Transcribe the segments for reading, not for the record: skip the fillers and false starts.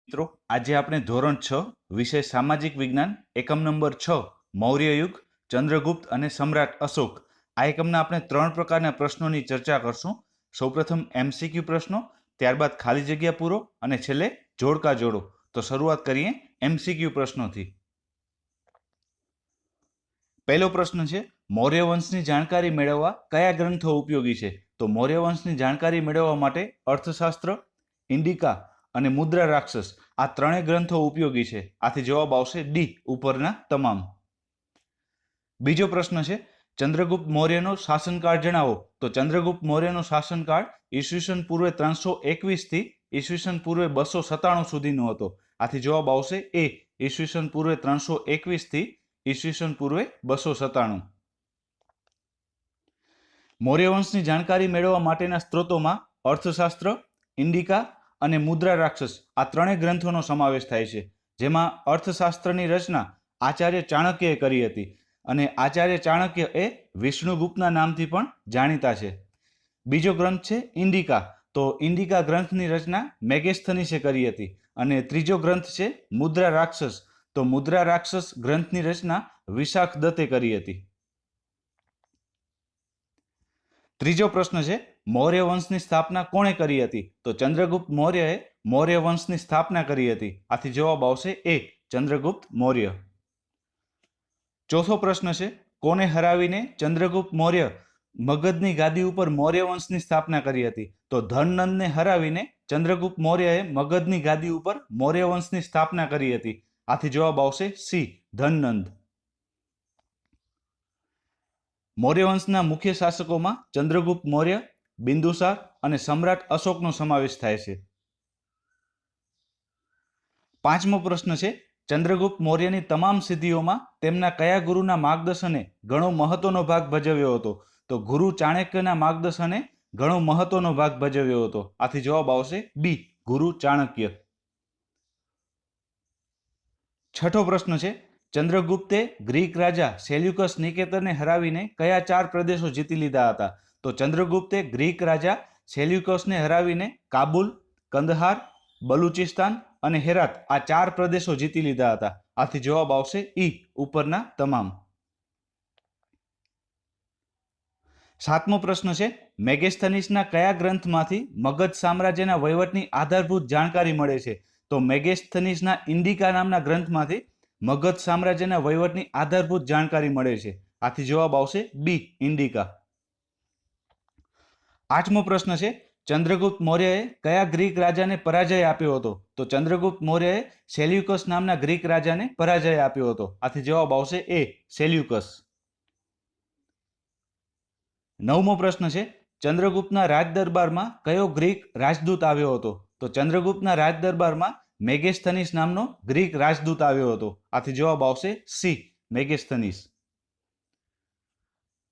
મિત્રો આજે આપણે ધોરણ 6 વિષય સામાજિક વિજ્ઞાન એકમ નંબર 6 મૌર્ય યુગ ચંદ્રગુપ્ત અને સમ્રાટ અશોક આ એકમના આપણે 3 પ્રકારના પ્રશ્નોની ચર્ચા કરશું। સૌપ્રથમ એમસીક્યુ પ્રશ્નો, ત્યારબાદ ખાલી જગ્યા પૂરો અને છેલ્લે જોડકા જોડો। તો શરૂઆત કરીએ એમસીક્યુ પ્રશ્નોથી। પહેલો પ્રશ્ન છે મૌર્ય વંશની જાણકારી મેળવવા કયા ગ્રંથો ઉપયોગી છે? તો મૌર્ય વંશની જાણકારી મેળવવા માટે અર્થશાસ્ત્ર, ઇન્ડિકા અને મુદ્રા રાક્ષસ આ ત્રણેય ગ્રંથો ઉપયોગી છે। આથી જવાબ આવશે ડી, ઉપરના તમામ। બીજો પ્રશ્ન છે ચંદ્રગુપ્ત મૌર્યનો શાસનકાળ જણાવો। તો ચંદ્રગુપ્ત મૌર્યનો શાસનકાળ ઈસવીસન પૂર્વે 321 થી ઈસવીસન પૂર્વે 297 સુધીનો હતો। આથી જવાબ આવશે એ, ઈસવીસન પૂર્વે 321 થી ઈસવીસન પૂર્વે 297। મૌર્ય વંશની જાણકારી મેળવવા માટેના સ્ત્રોતોમાં અર્થશાસ્ત્ર, ઇન્ડિકા અને મુદ્રા રાક્ષસ આ ત્રણેય ગ્રંથોનો સમાવેશ થાય છે। જેમાં અર્થશાસ્ત્રની રચના આચાર્ય ચાણક્યએ કરી હતી અને આચાર્ય ચાણક્ય એ વિષ્ણુગુપ્તના નામથી પણ જાણીતા છે। બીજો ગ્રંથ છે ઇન્ડિકા। તો ઇન્ડિકા ગ્રંથની રચના મેગેસ્થનીસે કરી હતી અને ત્રીજો ગ્રંથ છે મુદ્રા રાક્ષસ। તો મુદ્રા રાક્ષસ ગ્રંથની રચના વિશાખ દત્તે કરી હતી। ત્રીજો પ્રશ્ન છે મૌર્ય વંશની સ્થાપના કોણે કરી હતી? તો ચંદ્રગુપ્ત મૌર્યએ મૌર્ય વંશની સ્થાપના કરી હતી। આથી જવાબ આવશે એ, ચંદ્રગુપ્ત મૌર્ય। ચોથો પ્રશ્ન છે કોને હરાવીને ચંદ્રગુપ્ત મૌર્ય મગધની ગાદી ઉપર મૌર્ય વંશની સ્થાપના કરી હતી? તો ધનનંદને હરાવીને ચંદ્રગુપ્ત મૌર્યએ મગધની ગાદી ઉપર મૌર્ય વંશની સ્થાપના કરી હતી। આથી જવાબ આવશે સી, ધનનંદ। મૌર્ય વંશના મુખ્ય શાસકોમાં ચંદ્રગુપ્ત મૌર્ય, બિંદુસાર અને સમ્રાટ અશોકનો સમાવેશ થાય છે। પાંચમો પ્રશ્ન છે ચંદ્રગુપ્ત મૌર્યની તમામ સિદ્ધિઓમાં તેમના કયા ગુરુના માર્ગદર્શને ઘણો મહત્વનો ભાગ ભજવ્યો હતો? તો ગુરુ ચાણક્યના માર્ગદર્શને ઘણો મહત્વનો ભાગ ભજવ્યો હતો। આથી જવાબ આવશે બી, ગુરુ ચાણક્ય। છઠ્ઠો પ્રશ્ન છે ચંદ્રગુપ્તે ગ્રીક રાજા સેલ્યુકસ નિકેતરને હરાવીને કયા 4 પ્રદેશો જીતી લીધા હતા? તો ચંદ્રગુપ્તે ગ્રીક રાજા સેલ્યુકસને હરાવીને કાબુલ, કંદહાર, બલુચિસ્તાન અને હેરાત આ 4 પ્રદેશો જીતી લીધા હતા। આથી જવાબ આવશે ઈ, ઉપરના તમામ। સાતમો પ્રશ્ન છે મેગેસ્થનીસના કયા ગ્રંથમાંથી મગધ સામ્રાજ્યના વહીવટની આધારભૂત જાણકારી મળે છે? તો મેગેસ્થનીસના ઇન્ડિકા નામના ગ્રંથમાંથી મગધ સામ્રાજ્યના વહીવટની આધારભૂત જાણકારી મળે છે। આથી જવાબ આવશે બી, ઇન્ડિકા। આઠમો પ્રશ્ન છે ચંદ્રગુપ્ત મૌર્યએ કયા ગ્રીક રાજાને પરાજય આપ્યો હતો? તો ચંદ્રગુપ્ત મૌર્યએ સેલ્યુકસ નામના ગ્રીક રાજાને પરાજય આપ્યો હતો। આથી જવાબ આવશે એ, સેલ્યુકસ। નવમો પ્રશ્ન છે ચંદ્રગુપ્તના રાજદરબારમાં કયો ગ્રીક રાજદૂત આવ્યો હતો? તો ચંદ્રગુપ્તના રાજદરબારમાં મેગેસ્થનીસ નામનો ગ્રીક રાજદૂત આવ્યો હતો। આથી જવાબ આવશે સી, મેગેસ્થનીસ।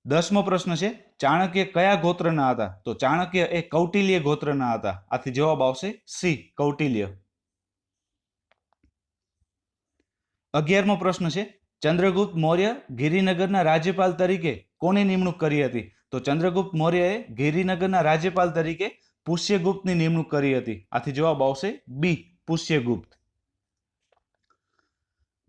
દસમો પ્રશ્ન છે ચાણક્ય કયા ગોત્રના હતા? તો ચાણક્ય એ કૌટિલ્ય ગોત્રના હતા। આથી જવાબ આવશે સી, કૌટિલ્ય। 11મો પ્રશ્ન છે ચંદ્રગુપ્ત મૌર્ય ગિરિનગરના રાજ્યપાલ તરીકે કોની નિમણૂક કરી હતી? તો ચંદ્રગુપ્ત મૌર્યએ ગિરિનગરના રાજ્યપાલ તરીકે પુષ્યગુપ્તની નિમણૂક કરી હતી। આથી જવાબ આવશે બી, પુષ્યગુપ્ત।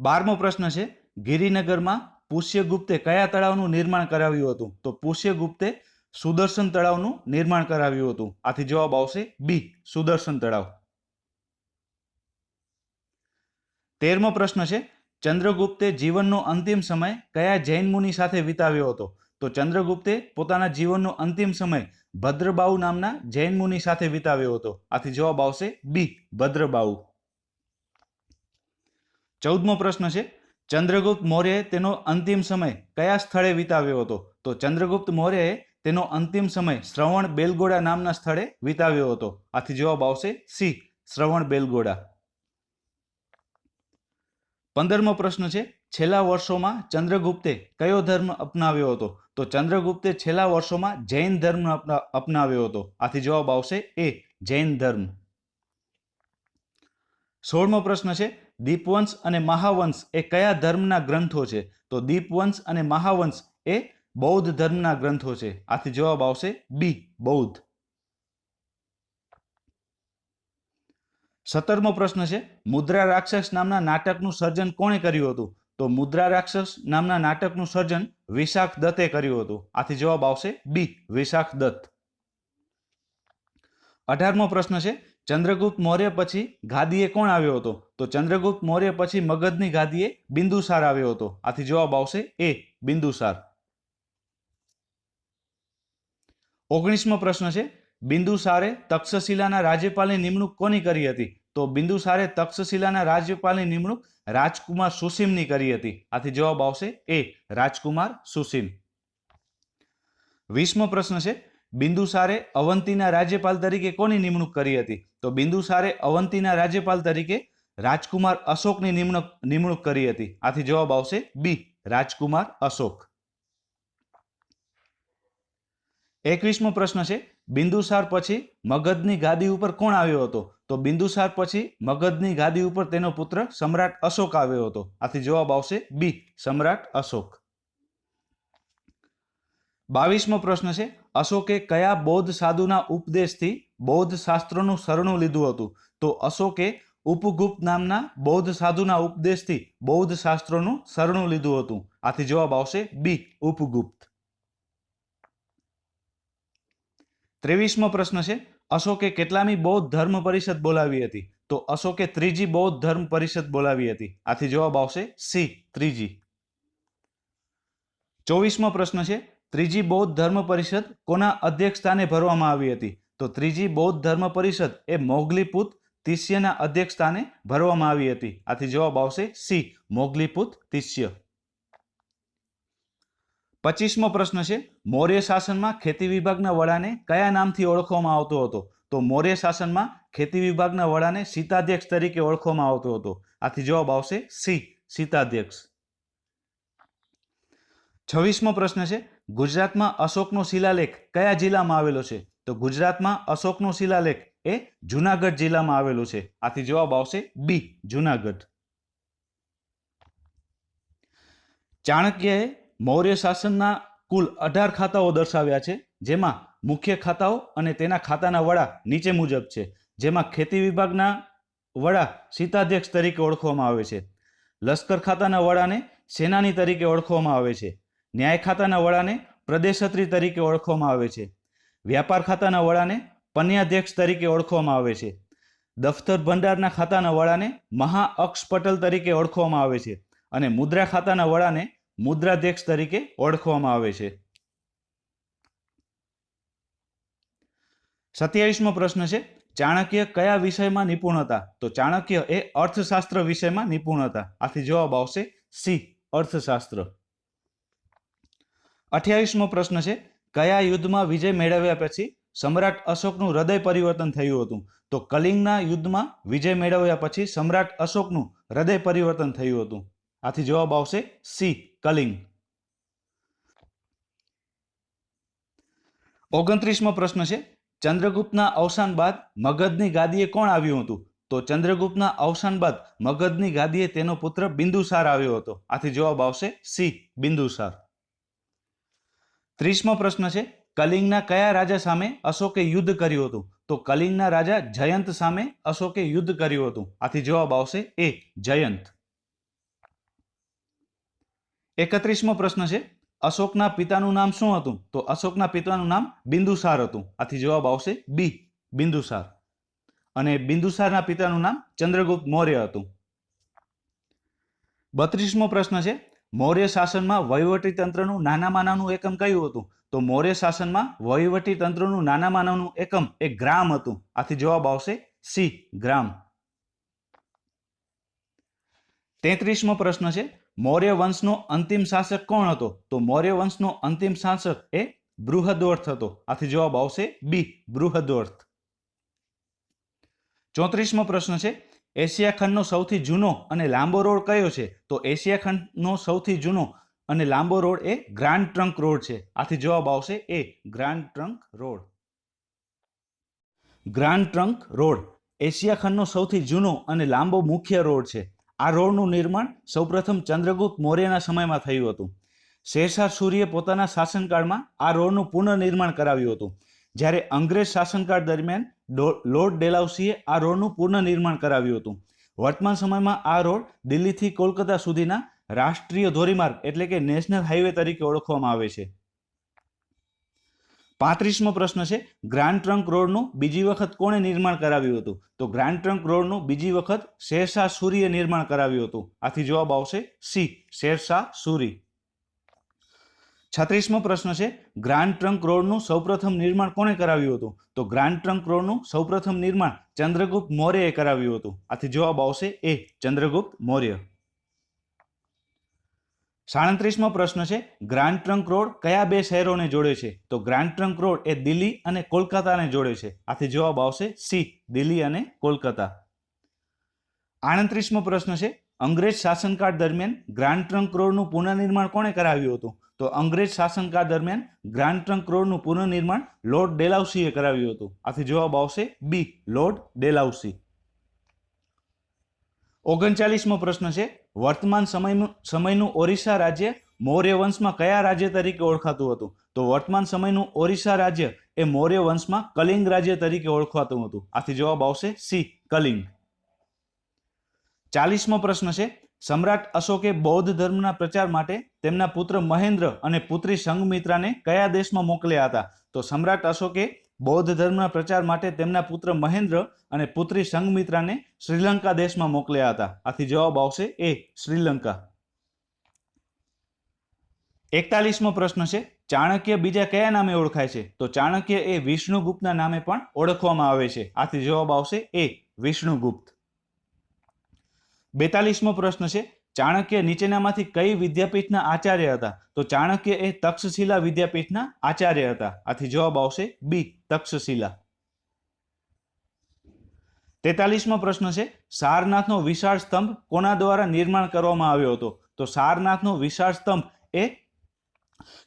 12મો પ્રશ્ન છે ગિરિનગરમાં પુષ્યગુપ્તે કયા તળાવનું નિર્માણ કરાવ્યું હતું? તો પુષ્યગુપ્તે સુદર્શન તળાવનું નિર્માણ કરાવ્યું હતું। આથી જવાબ આવશે બી, સુદર્શન તળાવ। 13મો પ્રશ્ન છે ચંદ્રગુપ્તે જીવનનો અંતિમ સમય કયા જૈન મુનિ સાથે વિતાવ્યો હતો? તો ચંદ્રગુપ્તે પોતાના જીવનનો અંતિમ સમય ભદ્રબાહુ નામના જૈન મુનિ સાથે વિતાવ્યો હતો। આથી જવાબ આવશે બી, ભદ્રબાહુ। 14મો પ્રશ્ન છે ચંદ્રગુપ્ત મૌર્યએ તેનો અંતિમ સમય કયા સ્થળે વિતાવ્યો હતો? તો ચંદ્રગુપ્ત મૌર્યએ તેનો અંતિમ સમય શ્રવણ બેલગોડા નામના સ્થળે વિતાવ્યો હતો। આથી જવાબ આવશે સી, શ્રવણ બેલગોડા। 15મો પ્રશ્ન છે છેલ્લા વર્ષોમાં ચંદ્રગુપ્તે કયો ધર્મ અપનાવ્યો હતો? તો ચંદ્રગુપ્તે છેલ્લા વર્ષોમાં જૈન ધર્મ અપનાવ્યો હતો। આથી જવાબ આવશે એ, જૈન ધર્મ। 16મો પ્રશ્ન છે દીપવંશ અને મહાવંશ એ કયા ધર્મના ગ્રંથો છે? તો દીપવંશ અને મહાવંશ એ બૌદ્ધ ધર્મના ગ્રંથો છે। આથી જવાબ આવશે બી, બૌદ્ધ। 17મો પ્રશ્ન છે મુદ્રા રાક્ષસ નામના નાટકનું સર્જન કોણે કર્યું હતું? તો મુદ્રા રાક્ષસ નામના નાટકનું સર્જન વિશાખ દત્તે કર્યું હતું. આથી જવાબ આવશે બી, વિશાખ દત્ત. 18મો પ્રશ્ન છે ચંદ્રગુપ્ત મૌર્ય પછી ગાદીએ કોણ આવ્યો હતો? તો ચંદ્રગુપ્ત મૌર્ય પછી મગધની ગાદીએ બિંદુસાર આવ્યો હતો. આથી જવાબ આવશે એ, બિંદુસાર. 19મો પ્રશ્ન છે બિંદુસારે તક્ષશિલાના રાજ્યપાલની નિમણૂક કોની કરી હતી? તો બિંદુસારે તક્ષશિલાના રાજ્યપાલની નિમણૂક રાજકુમાર સુસીમની કરી હતી. આથી જવાબ આવશે એ, રાજકુમાર સુસીમ. 20મો પ્રશ્ન છે બિંદુસારે અવંતીના રાજ્યપાલ તરીકે કોની નિમણૂક કરી હતી? તો બિંદુસારે અવંતીના રાજ્યપાલ તરીકે રાજકુમાર અશોકની નિમણૂક કરી હતી. આથી જવાબ આવશે બી, રાજકુમાર અશોક. 21મો પ્રશ્ન છે બિંદુસાર પછી મગધની ગાદી ઉપર કોણ આવ્યો હતો? તો બિંદુસાર પછી મગધની ગાદી ઉપર તેનો પુત્ર સમ્રાટ અશોક આવ્યો હતો. આથી જવાબ આવશે બી, સમ્રાટ અશોક. 22મો પ્રશ્ન છે અશોકે કયા બૌદ્ધ સાધુના ઉપદેશથી બૌદ્ધ શાસ્ત્રોનું શરણું લીધું હતું? તો અશોકે ઉપગુપ્ત નામના બૌદ્ધ સાધુના ઉપદેશથી બૌદ્ધ શાસ્ત્રોનું શરણું લીધું હતું. આથી જવાબ આવશે બી, ઉપગુપ્ત. 23મો પ્રશ્ન છે અશોકે કેટલામી બૌદ્ધ ધર્મ પરિષદ બોલાવી હતી? તો અશોકે ત્રીજી બૌદ્ધ ધર્મ પરિષદ બોલાવી હતી. આથી જવાબ આવશે સી, ત્રીજી. 24મો પ્રશ્ન છે ત્રીજી બૌદ્ધ ધર્મ પરિષદ કોના અધ્યક્ષ સ્થાને ભરવામાં આવી હતી? તો ત્રીજી બૌદ્ધ ધર્મ પરિષદ એ મોગલીપુત તિસ્યના અધ્યક્ષ સ્થાને ભરવામાં આવી હતી. આથી જવાબ આવશે સી, મોગલીપુત તિસ્ય. 25મો પ્રશ્ન છે મૌર્ય શાસનમાં ખેતી વિભાગના વડાને કયા નામથી ઓળખવામાં આવતો હતો? તો મૌર્ય શાસનમાં ખેતી વિભાગના વડાને સીતાધ્યક્ષ તરીકે ઓળખવામાં આવતો હતો. આથી જવાબ આવશે સી, સીતાધ્યક્ષ. 26મો પ્રશ્ન છે ગુજરાતમાં અશોકનો શિલાલેખ કયા જિલ્લામાં આવેલો છે? તો ગુજરાતમાં અશોકનો શિલાલેખ એ જુનાગઢ જિલ્લામાં આવેલો છે. આથી જવાબ આવશે બી, જુનાગઢ. ચાણક્યએ મૌર્ય શાસનના કુલ 18 ખાતાઓ દર્શાવ્યા છે, જેમાં મુખ્ય ખાતાઓ અને તેના ખાતાના વડા નીચે મુજબ છે. જેમાં ખેતી વિભાગના વડા સીતાધ્યક્ષ તરીકે ઓળખવામાં આવે છે. લશ્કર ખાતાના વડાને સેનાની તરીકે ઓળખવામાં આવે છે. ન્યાય ખાતાના વડાને પ્રદેશત્રી તરીકે ઓળખવામાં આવે છે. વ્યાપાર ખાતાના વડાને પન્યાધ્યક્ષ તરીકે ઓળખવામાં આવે છે. દફતર ભંડારના ખાતાના વડાને મહાઅક્ષપટલ તરીકે ઓળખવામાં આવે છે. અને મુદ્રા ખાતાના વડાને મુદ્રાધ્યક્ષ તરીકે ઓળખવામાં આવે છે. 27મો પ્રશ્ન છે ચાણક્ય કયા વિષયમાં નિપુણ હતા? તો ચાણક્ય એ અર્થશાસ્ત્ર વિષયમાં નિપુણ હતા. આથી જવાબ આવશે સી, અર્થશાસ્ત્ર. 28મો પ્રશ્ન છે કયા યુદ્ધમાં વિજય મેળવ્યા પછી સમ્રાટ અશોકનું હૃદય પરિવર્તન થયું હતું? તો કલિંગના યુદ્ધમાં વિજય મેળવ્યા પછી સમ્રાટ અશોકનું હૃદય પરિવર્તન થયું હતું. આથી જવાબ આવશે સી, કલિંગ. 29મો પ્રશ્ન છે ચંદ્રગુપ્તના અવસાન બાદ મગધની ગાદીએ કોણ આવ્યું હતું? તો ચંદ્રગુપ્તના અવસાન બાદ મગધની ગાદીએ તેનો પુત્ર બિંદુસાર આવ્યો હતો. આથી જવાબ આવશે સી, બિંદુસાર. 30મો પ્રશ્ન છે કલિંગના કયા રાજા સામે અશોકે યુદ્ધ કર્યું હતું? તો કલિંગના રાજા જયંત સામે અશોકે યુદ્ધ કર્યું હતું. આથી જવાબ આવશે એ, જયંત. 31મો પ્રશ્ન છે અશોકના પિતાનું નામ શું હતું? તો અશોકના પિતાનું નામ બિંદુસાર હતું. આથી જવાબ આવશે બી, બિંદુસાર. અને બિંદુસારના પિતાનું નામ ચંદ્રગુપ્ત મૌર્ય હતું. 32મો પ્રશ્ન છે મૌર્ય શાસનમાં વહીવટી તંત્રનું નાનામાં નાનું એકમ કયું હતું? તો મૌર્ય શાસનમાં વહીવટી તંત્રનું નાનામાં નાનું એકમ એ ગ્રામ હતું. આથી જવાબ આવશે સી, ગ્રામ. 33મો પ્રશ્ન છે મૌર્ય વંશનો અંતિમ શાસક કોણ હતો? તો મૌર્ય વંશનો અંતિમ શાસક એ બૃહદ્રથ હતો. આથી જવાબ આવશે બી, બૃહદ્રથ. 34મો પ્રશ્ન છે એશિયા ખંડનો સૌથી જૂનો અને લાંબો રોડ કયો છે? તો એશિયા ખંડનો સૌથી જૂનો અને લાંબો રોડ એ ગ્રાન્ડ ટ્રંક રોડ છે. આથી જવાબ આવશે એ, Grand Trunk Road. Grand Trunk Road Asia ખંડનો સૌથી જૂનો અને લાંબો મુખ્ય રોડ છે. આ રોડનું નિર્માણ સૌપ્રથમ ચંદ્રગુપ્ત મૌર્યના સમયમાં થયું હતું. શેરશાહ સૂરીએ પોતાના શાસનકાળમાં આ રોડનું પુનઃનિર્માણ કરાવ્યું હતું. જ્યારે અંગ્રેજ શાસનકાળ દરમિયાન લોર્ડ ડેલાઉસીએ આ રોડનું પુનઃનિર્માણ કરાવ્યું હતું. વર્તમાન સમયમાં આ રોડ દિલ્હીથી કોલકાતા સુધીના રાષ્ટ્રીય ધોરીમાર્ગ એટલે કે નેશનલ હાઈવે તરીકે ઓળખવામાં આવે છે. 35મો પ્રશ્ન છે, ગ્રાન્ડ ટ્રંક રોડનું બીજી વખત કોણે નિર્માણ કરાવ્યું હતું? તો ગ્રાન્ડ ટ્રંક રોડનું બીજી વખત શેરશાહ સૂરીએ નિર્માણ કરાવ્યું હતું. આથી જવાબ આવશે સી, શેરશાહ સૂરી. 36મો પ્રશ્ન છે, ગ્રાન્ડ ટ્રંક રોડનું સૌપ્રથમ નિર્માણ કોણે કરાવ્યું હતું? તો ગ્રાન્ડ ટ્રંક રોડનું સૌપ્રથમ નિર્માણ ચંદ્રગુપ્ત મૌર્યએ કરાવ્યું હતું. આથી જવાબ આવશે એ, ચંદ્રગુપ્ત મૌર્ય. 37મો પ્રશ્ન છે, ગ્રાન્ડ ટ્રંક રોડ કયા બે શહેરોને જોડે છે? તો ગ્રાન્ડ ટ્રંક રોડ એ દિલ્હી અને કોલકાતાને જોડે છે. આથી જવાબ આવશે સી, દિલ્હી અને કોલકાતા. 38મો પ્રશ્ન છે, અંગ્રેજ શાસનકાળ દરમિયાન ગ્રાન્ડ ટ્રંક રોડનું પુનઃનિર્માણ કોણે કરાવ્યું હતું? તો અંગ્રેજ શાસનકાળ દરમિયાન ગ્રાન્ડ ટ્રંક રોડનું પુનઃનિર્માણ લોર્ડ ડેલાઉસીએ કરાવ્યું હતું. આથી જવાબ આવશે બી, લોર્ડ ડેલાઉસી. 39મો પ્રશ્ન છે, વર્તમાન સમયનું ઓરિસ્સા રાજ્ય મૌર્ય વંશમાં કયા રાજ્ય તરીકે ઓળખાતું હતું? તો વર્તમાન સમયનું ઓરિસ્સા રાજ્ય એ મૌર્ય વંશમાં કલિંગ રાજ્ય તરીકે ઓળખાતું હતું. આથી જવાબ આવશે સી, કલિંગ. 40મો પ્રશ્ન છે, સમ્રાટ અશોકે બૌદ્ધ ધર્મના પ્રચાર માટે તેમના પુત્ર મહેન્દ્ર અને પુત્રી સંઘમિત્રાને કયા દેશમાં મોકલ્યા હતા? તો સમ્રાટ અશોકે બૌદ્ધ ધર્મના પ્રચાર માટે તેમના પુત્ર મહેન્દ્ર અને પુત્રી સંઘમિત્રાને શ્રીલંકા દેશમાં મોકલ્યા હતા. આથી જવાબ આવશે એ, શ્રીલંકા. 41મો પ્રશ્ન છે, ચાણક્ય બીજા કયા નામે ઓળખાય છે? તો ચાણક્ય એ વિષ્ણુગુપ્તના નામે પણ ઓળખવામાં આવે છે. આથી જવાબ આવશે એ, વિષ્ણુગુપ્ત. 42મો પ્રશ્ન છે, ચાણક્ય નીચેનામાંથી કઈ વિદ્યાપીઠના આચાર્ય હતા? તો ચાણક્ય એ તક્ષશિલા વિદ્યાપીઠના આચાર્ય હતા. આથી જવાબ આવશે બી, તક્ષશિલા. 43મો પ્રશ્ન છે, સારનાથનો વિશાળ સ્તંભ કોના દ્વારા નિર્માણ કરવામાં આવ્યો હતો? તો સારનાથનો વિશાળ સ્તંભ એ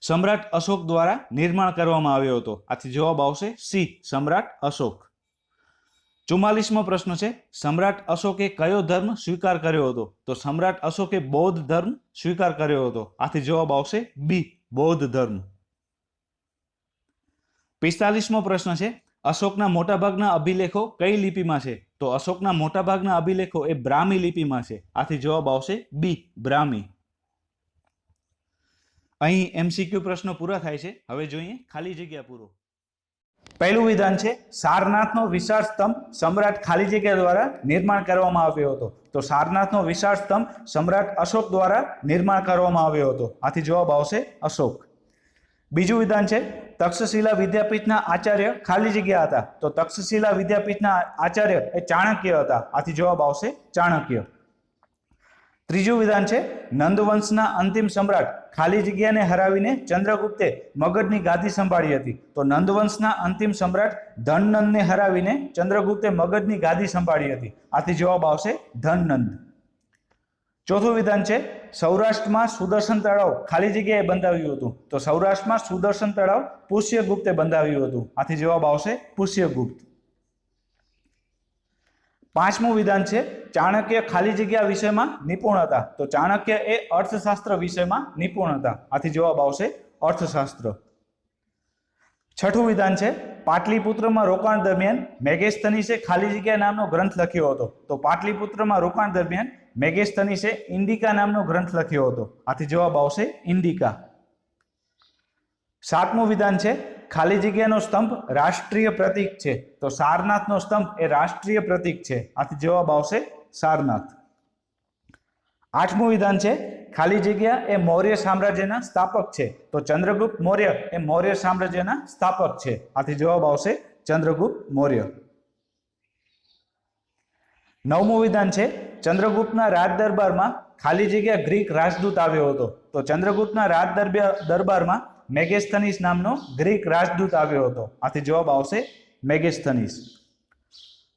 સમ્રાટ અશોક દ્વારા નિર્માણ કરવામાં આવ્યો હતો. આથી જવાબ આવશે સી, સમ્રાટ અશોક. 44મો પ્રશ્ન છે, સમ્રાટ અશોકે કયો ધર્મ સ્વીકાર કર્યો હતો? તો સમ્રાટ અશોકે બૌદ્ધ ધર્મ સ્વીકાર કર્યો હતો. આથી જવાબ આવશે બી, બૌદ્ધ ધર્મ. 45મો પ્રશ્ન છે, અશોકના મોટાભાગના અભિલેખો કઈ લિપિમાં છે? તો અશોકના મોટાભાગના અભિલેખો એ બ્રાહ્મી લિપિમાં છે. આથી જવાબ આવશે બી, બ્રાહ્મી. અહીં એમસીક્યુ પ્રશ્નો પૂરા થાય છે. હવે જોઈએ ખાલી જગ્યા પૂરો. પહેલું વિધાન છે, સારનાથનો વિશાળ સ્તંભ સમ્રાટ ખાલી જગ્યા દ્વારા નિર્માણ કરવામાં આવ્યો હતો. તો સારનાથનો વિશાળ સ્તંભ સમ્રાટ અશોક દ્વારા નિર્માણ કરવામાં આવ્યો હતો. આથી જવાબ આવશે અશોક. બીજું વિધાન છે, તક્ષશિલા વિદ્યાપીઠના આચાર્ય ખાલી જગ્યા હતા. તો તક્ષશિલા વિદ્યાપીઠના આચાર્ય એ ચાણક્ય હતા. આથી જવાબ આવશે ચાણક્ય. ત્રીજું વિધાન છે, નંદવંશના અંતિમ સમ્રાટ ખાલી જગ્યાને હરાવીને ચંદ્રગુપ્તે મગધની ગાદી સંભાળી હતી. તો નંદવંશના અંતિમ સમ્રાટ ધનનંદને હરાવીને ચંદ્રગુપ્તે મગધની ગાદી સંભાળી હતી. આથી જવાબ આવશે ધનનંદ. ચોથું વિધાન છે, સૌરાષ્ટ્રમાં સુદર્શન તળાવ ખાલી જગ્યાએ બંધાવ્યું હતું. તો સૌરાષ્ટ્રમાં સુદર્શન તળાવ પુષ્યગુપ્તે બંધાવ્યું હતું. આથી જવાબ આવશે પુષ્યગુપ્ત. પાંચમું વિધાન છે, ચાણક્ય ખાલી જગ્યા વિષયમાં નિપુણ હતા. તો ચાણક્ય એ અર્થશાસ્ત્ર વિષયમાં નિપુણ હતા. આથી જવાબ આવશે અર્થશાસ્ત્ર. છઠ્ઠું વિધાન છે, પાટલીપુત્રમાં રોકાણ દરમિયાન મેગેસ્થનીસે ખાલી જગ્યા નામનો ગ્રંથ લખ્યો હતો. તો પાટલીપુત્રમાં રોકાણ દરમિયાન મેગેસ્થનીસે ઇન્ડિકા નામનો ગ્રંથ લખ્યો હતો. આથી જવાબ આવશે ઇન્ડિકા. સાતમું વિધાન છે, ખાલી જગ્યાનો સ્તંભ રાષ્ટ્રીય પ્રતીક છે. તો સારનાથનો સ્તંભ એ રાષ્ટ્રીય પ્રતીક છે. આથી જવાબ આવશે સારનાથ. આઠમું વિધાન છે, ખાલી જગ્યા એ મૌર્ય સામ્રાજ્યના સ્થાપક છે. તો ચંદ્રગુપ્ત મૌર્ય એ મૌર્ય સામ્રાજ્યના સ્થાપક છે. આથી જવાબ આવશે ચંદ્રગુપ્ત મૌર્ય. નવમું વિધાન છે, ચંદ્રગુપ્તના રાજ દરબારમાં ખાલી જગ્યા ગ્રીક રાજદૂત આવ્યો હતો. તો ચંદ્રગુપ્તના રાજ દરબારમાં મેગેસ્થનીસ નામનો ગ્રીક રાજદૂત આવ્યો હતો. આથી જવાબ આવશે મેગેસ્થનીસ.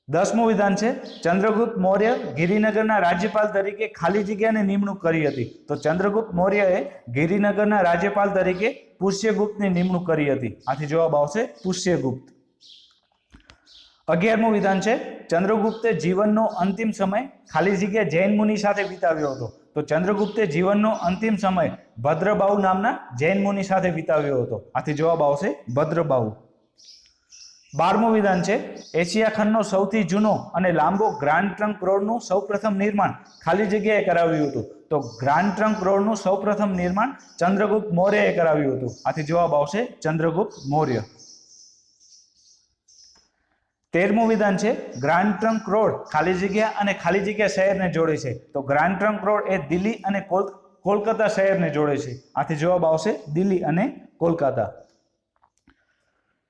10મું વિધાન છે, ચંદ્રગુપ્ત મૌર્ય ગિરિનગરના રાજ્યપાલ તરીકે ખાલી જગ્યાની નિમણૂક કરી હતી. તો ચંદ્રગુપ્ત મૌર્યએ ગિરિનગરના રાજ્યપાલ તરીકે પુષ્યગુપ્તની નિમણૂક કરી હતી. આથી જવાબ આવશે પુષ્યગુપ્ત. 11મું વિધાન છે, ચંદ્રગુપ્તે જીવનનો અંતિમ સમય ખાલી જગ્યા જૈન મુનિ સાથે વિતાવ્યો હતો. તો ચંદ્રગુપ્તે જીવનનો અંતિમ સમય ભદ્રબાહુ નામના જૈન મુનિ સાથે વિતાવ્યો હતો. આથી જવાબ આવશે ભદ્રબાહુ. 12મું વિધાન છે એશિયા ખંડનો સૌથી જૂનો અને લાંબો ગ્રાન્ડ ટ્રંક રોડનું સૌપ્રથમ નિર્માણ ખાલી જગ્યાએ કરાવ્યું હતું. તો ગ્રાન્ડ ટ્રંક રોડનું સૌપ્રથમ નિર્માણ ચંદ્રગુપ્ત મૌર્યએ કરાવ્યું હતું. આથી જવાબ આવશે ચંદ્રગુપ્ત મૌર્ય. 13મું વિધાન છે ગ્રાન્ડ ટ્રંક રોડ ખાલી જગ્યા અને ખાલી જગ્યા શહેરને જોડે છે. તો ગ્રાન્ડ ટ્રંક રોડ એ દિલ્હી અને કોલકાતા શહેરને જોડે છે. આથી જવાબ આવશે દિલ્હી અને કોલકાતા.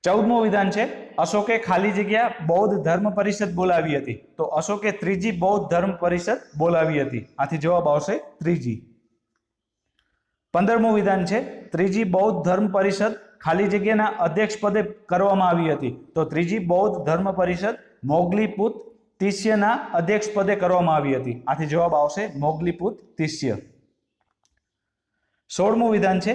14મું વિધાન છે અશોકે ખાલી જગ્યા બૌદ્ધ ધર્મ પરિષદ બોલાવી હતી. તો અશોકે ત્રીજી બૌદ્ધ ધર્મ પરિષદ બોલાવી હતી. આથી જવાબ આવશે ત્રીજી. 15મું વિધાન છે ત્રીજી બૌદ્ધ ધર્મ પરિષદ ખાલી જગ્યાના અધ્યક્ષ પદે કરવામાં આવી હતી. તો ત્રીજી બૌદ્ધ ધર્મ પરિષદ મોગલીપુત તિસ્યના અધ્યક્ષ પદે કરવામાં આવી હતી. આથી જવાબ આવશે મોગલીપુત તિસ્ય. 16મું વિધાન છે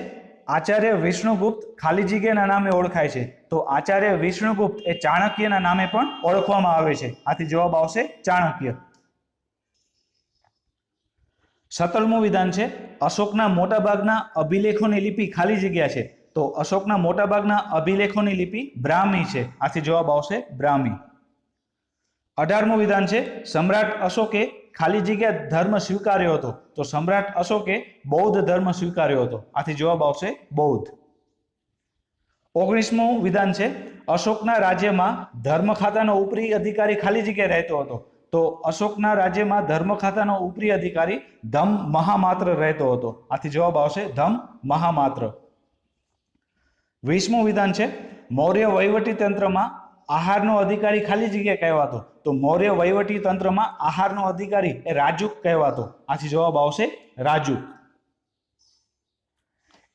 આચાર્ય વિષ્ણુગુપ્ત ખાલી જગ્યાના નામે ઓળખાય છે. તો આચાર્ય વિષ્ણુગુપ્ત એ ચાણક્યના નામે પણ ઓળખવામાં આવે છે. આથી જવાબ આવશે ચાણક્ય. 17મું વિધાન છે અશોકના મોટાભાગના અભિલેખોની લિપિ ખાલી જગ્યા છે. તો અશોકના મોટાભાગના અભિલેખોની લિપિ બ્રાહ્મી છે. આથી જવાબ આવશે બ્રાહ્મી. 18મું વિધાન છે સમ્રાટ અશોકે ખાલી જગ્યા ધર્મ સ્વીકાર્યો હતો. તો સમ્રાટ અશોકે બૌદ્ધ ધર્મ સ્વીકાર્યો હતો. આથી જવાબ આવશે બૌદ્ધ. 19મું વિધાન છે અશોકના રાજ્યમાં ધર્મ ખાતાનો ઉપરી અધિકારી ખાલી જગ્યા રહેતો હતો. તો અશોકના રાજ્યમાં ધર્મ ખાતાનો ઉપરી અધિકારી ધમ મહામાત્ર રહેતો હતો. આથી જવાબ આવશે ધમ મહામાત્ર. 20મું વિધાન છે મૌર્ય વહીવટી તંત્રમાં આહારનો અધિકારી ખાલી જગ્યા કહેવાતો. તો મૌર્ય વહીવટી તંત્રમાં આહારનો અધિકારી એ રાજુક કહેવાતો. આથી જવાબ આવશે રાજુક.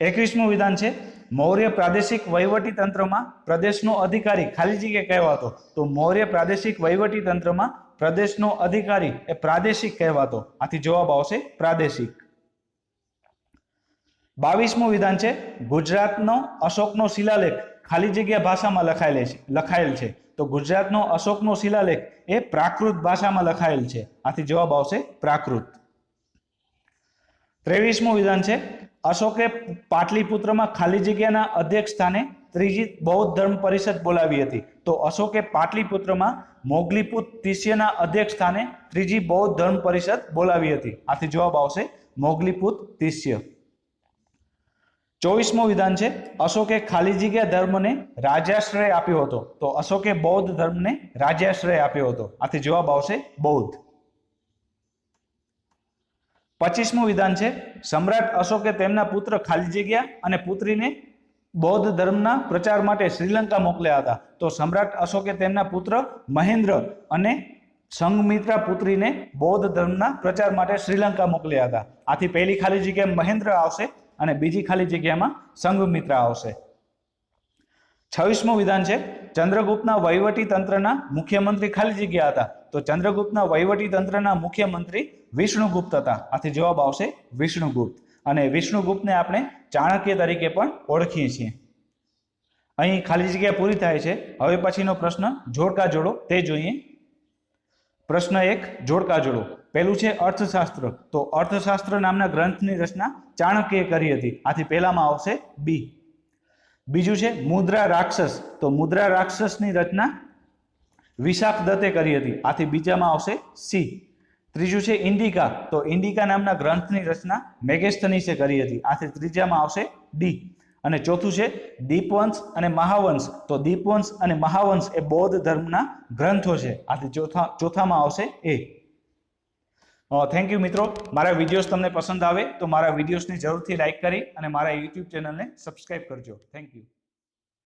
21મું વિધાન છે મૌર્ય પ્રાદેશિક વહીવટી તંત્રમાં પ્રદેશનો અધિકારી ખાલી જગ્યા કહેવાતો. તો મૌર્ય પ્રાદેશિક વહીવટી તંત્રમાં પ્રદેશનો અધિકારી એ પ્રાદેશિક કહેવાતો. આથી જવાબ આવશે પ્રાદેશિક. 22મું વિધાન છે ગુજરાતનો અશોકનો શિલાલેખ ખાલી જગ્યા ભાષામાં લખાયેલ છે. તો ગુજરાતનો અશોકનો શિલાલેખ એ પ્રાકૃત ભાષામાં લખાયેલ છે. આથી જવાબ આવશે પ્રાકૃત. 23મું વિધાન છે અશોકે પાટલીપુત્રમાં ખાલી જગ્યાના અધ્યક્ષ સ્થાને ત્રીજી બૌદ્ધ ધર્મ પરિષદ બોલાવી હતી. તો અશોકે પાટલીપુત્રમાં મોગલીપુત તિસ્યના અધ્યક્ષ સ્થાને ત્રીજી બૌદ્ધ ધર્મ પરિષદ બોલાવી હતી. આથી જવાબ આવશે મોગલીપુત તિસ્ય. 24મું વિધાન છે અશોકે ખાલી જગ્યા ધર્મને રાજ્યાશ્રય આપ્યો હતો. તો અશોકે બૌદ્ધ ધર્મને રાજ્યાશ્રય આપ્યો હતો. આથી જવાબ આવશે બૌદ્ધ. 25મું વિધાન છે સમ્રાટ અશોકે તેમના પુત્ર ખાલી જગ્યા અને પુત્રીને બૌદ્ધ ધર્મના પ્રચાર માટે શ્રીલંકા મોકલ્યા હતા. તો સમ્રાટ અશોકે તેમના પુત્ર મહેન્દ્ર અને સંઘમિત્રા પુત્રીને બૌદ્ધ ધર્મના પ્રચાર માટે શ્રીલંકા મોકલ્યા હતા. આથી પહેલી ખાલી જગ્યા મહેન્દ્ર આવશે અને બીજી ખાલી જગ્યામાં સંઘમિત્રા આવશે. 26મું વિધાન છે ચંદ્રગુપ્તના વહીવટી તંત્રના મુખ્યમંત્રી ખાલી જગ્યા હતા. તો ચંદ્રગુપ્તના વહીવટી તંત્રના મુખ્યમંત્રી વિષ્ણુગુપ્ત હતા. આથી જવાબ આવશે વિષ્ણુગુપ્ત. અને વિષ્ણુગુપ્તને આપણે ચાણક્ય તરીકે પણ ઓળખીએ છીએ. અહીં ખાલી જગ્યા પૂરી થાય છે. હવે પછીનો પ્રશ્ન જોડકા જોડો તે જોઈએ. પ્રશ્ન 1 જોડકા જોડો. પહેલું છે અર્થશાસ્ત્ર. તો અર્થશાસ્ત્ર નામના ગ્રંથની રચના ચાણક્યએ કરી હતી. આથી પહેલામાં આવશે બી. બીજું છે મુદ્રા રાક્ષસ. તો મુદ્રા રાક્ષસની રચના વિશાખ દત્તે કરી હતી. આથી બીજામાં આવશે સી. ત્રીજું છે ઇન્ડિકા. તો ઇન્ડિકા નામના ગ્રંથની રચના મેગેસ્થનીસે કરી હતી. આથી ત્રીજામાં આવશે ડી. અને ચોથું છે દીપવંશ અને મહાવંશ. તો દીપવંશ અને મહાવંશ એ બૌદ્ધ ધર્મના ગ્રંથો છે. આથી ચોથામાં આવશે એ. થેન્ક યુ મિત્રો. મારા વિડીયોઝ તમને પસંદ આવે તો મારા વિડીયોઝની જરૂરથી લાઈક કરી અને મારા યુટ્યુબ ચેનલને સબસ્ક્રાઇબ કરજો. Thank you.